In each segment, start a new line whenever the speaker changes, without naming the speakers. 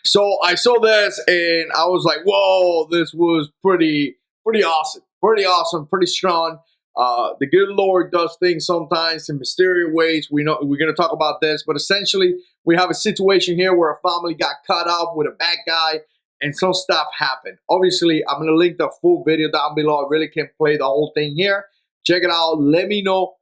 So I saw this and I was like, whoa, this was pretty awesome. Pretty awesome, pretty strong. The good Lord does things sometimes in mysterious ways. We know we're going to talk about this, but essentially we have a situation here where a family got cut off with a bad guy and some stuff happened. Obviously, I'm going to link the full video down below. I really can't play the whole thing here. Check it out. Let me know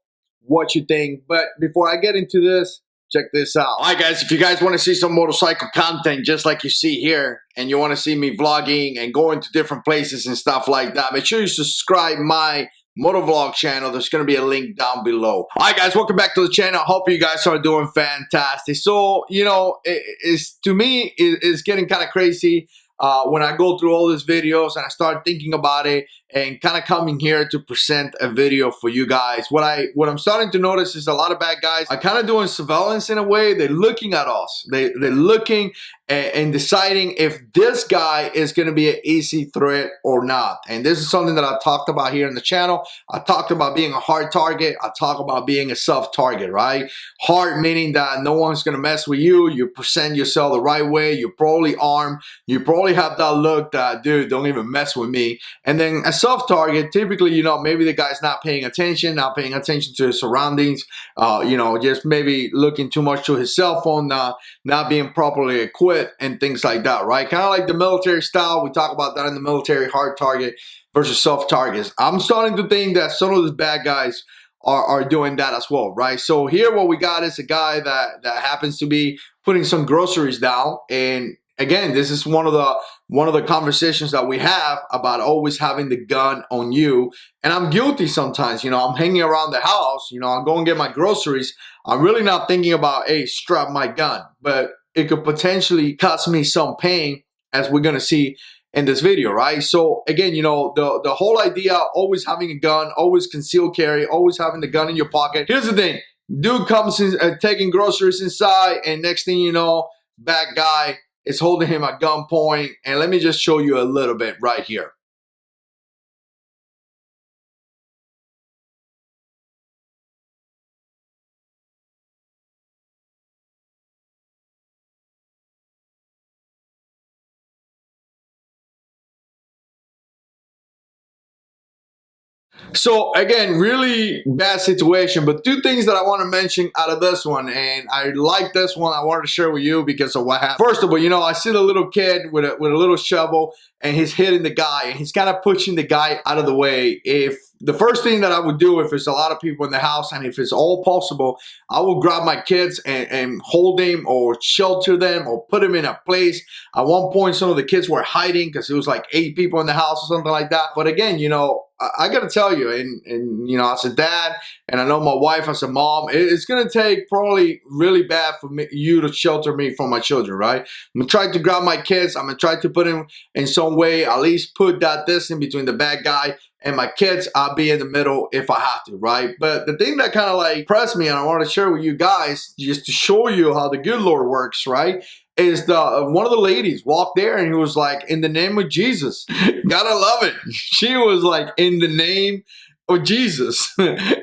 what you think. But before I get into this, check this out. All right, guys, if you guys want to see some motorcycle content just like you see here, and you want to see me vlogging and going to different places and stuff like that, make sure you subscribe my motovlog channel. There's going to be a link down below. All right, guys, welcome back to the channel. Hope you guys are doing fantastic. So, you know, to me, it's getting kind of crazy when I go through all these videos and I start thinking about it and kind of coming here to present a video for you guys. What I'm starting to notice is a lot of bad guys are kind of doing surveillance in a way. They're looking at us. They're looking and deciding if this guy is going to be an easy threat or not. And this is something that I talked about here in the channel. I talked about being a hard target. I talk about being a soft target, right? Hard meaning that no one's going to mess with you. You present yourself the right way. You're probably armed. You probably have that look that, dude, don't even mess with me. And then a soft target, typically, you know, maybe the guy's not paying attention to his surroundings, you know, just maybe looking too much to his cell phone, not being properly equipped and things like that, right? Kind of like the military style. We talk about that in the military, hard target versus soft targets. I'm starting to think that some of these bad guys are doing that as well, right? So here what we got is a guy that happens to be putting some groceries down. And again, this is one of the conversations that we have about always having the gun on you. And I'm guilty sometimes, you know, I'm hanging around the house, you know, I'm going to get my groceries. I'm really not thinking about, hey, strap my gun, but it could potentially cause me some pain, as we're going to see in this video, right? So again, you know, the whole idea, always having a gun, always concealed carry, always having the gun in your pocket. Here's the thing. Dude comes in, taking groceries inside, and next thing you know, bad guy is holding him at gunpoint. And let me just show you a little bit right here. So again, really bad situation, but two things that I want to mention out of this one, and I like this one. I wanted to share with you because of what happened. First of all, you know, I see the little kid with a little shovel, and he's hitting the guy, and he's kind of pushing the guy out of the way. If the first thing that I would do, if there's a lot of people in the house and if it's all possible, I will grab my kids and hold them or shelter them or put them in a place. At one point, some of the kids were hiding because it was like 8 people in the house or something like that. But again, you know, I got to tell you, and you know, as a dad, and I know my wife as a mom, it's going to take probably really bad for you to shelter me from my children, right? I'm going to try to grab my kids. I'm going to try to put them in some way, at least put that distance between the bad guy and my kids. I'll be in the middle if I have to, right? But the thing that kind of like pressed me, and I want to share with you guys, just to show you how the good Lord works, right? Is one of the ladies walked there and he was like, in the name of Jesus. Gotta love it. She was like, in the name of Jesus.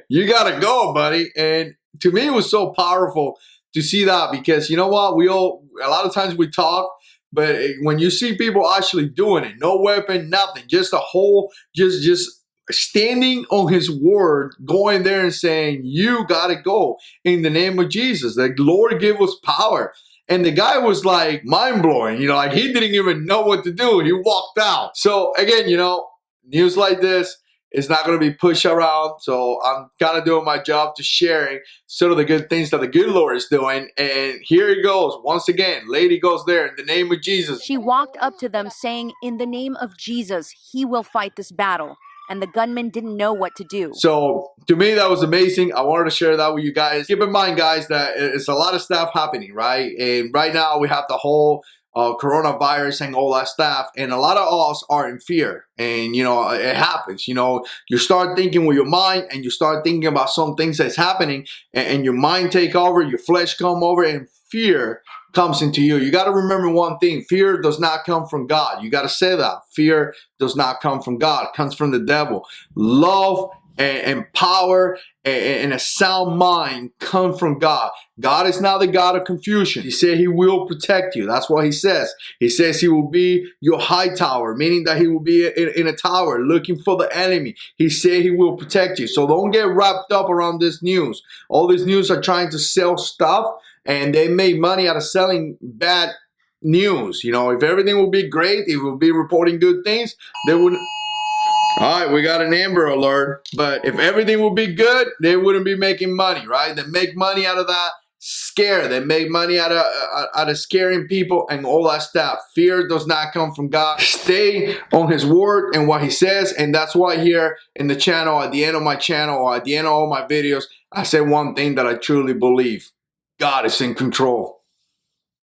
You gotta go, buddy. And to me, it was so powerful to see that, because you know what? A lot of times we talk, but when you see people actually doing it, no weapon, nothing, just a whole, just standing on his word, going there and saying, you gotta go in the name of Jesus. The Lord give us power. And the guy was like mind-blowing, you know, like he didn't even know what to do. He walked out. So again, you know, news like this is not going to be pushed around. So I'm kind of doing my job to sharing sort of the good things that the good Lord is doing. And here he goes. Once again, lady goes there in the name of Jesus.
She walked up to them saying, in the name of Jesus, he will fight this battle. And the gunman didn't know what to do.
So to me, that was amazing. I wanted to share that with you guys. Keep in mind, guys, that it's a lot of stuff happening, right? And right now we have the whole coronavirus and all that stuff. And a lot of us are in fear. And, you know, it happens. You know, you start thinking with your mind and you start thinking about some things that's happening, and your mind take over, your flesh come over, and fear comes into you. You got to remember one thing. Fear does not come from God. You got to say that. Fear does not come from God. It comes from the devil. Love and power and a sound mind come from God. God is not the God of confusion. He said he will protect you. That's what he says. He says he will be your high tower, meaning that he will be in a tower looking for the enemy. He said he will protect you. So don't get wrapped up around this news. All these news are trying to sell stuff, and they make money out of selling bad news. You know, if everything will be great, it will be reporting good things, they wouldn't. All right, we got an Amber Alert. But if everything would be good, they wouldn't be making money, right? They make money out of that scare. They make money out of scaring people and all that stuff. Fear does not come from God. Stay on his word and what he says. And that's why here in the channel, at the end of my channel, or at the end of all my videos, I say one thing that I truly believe. God is in control.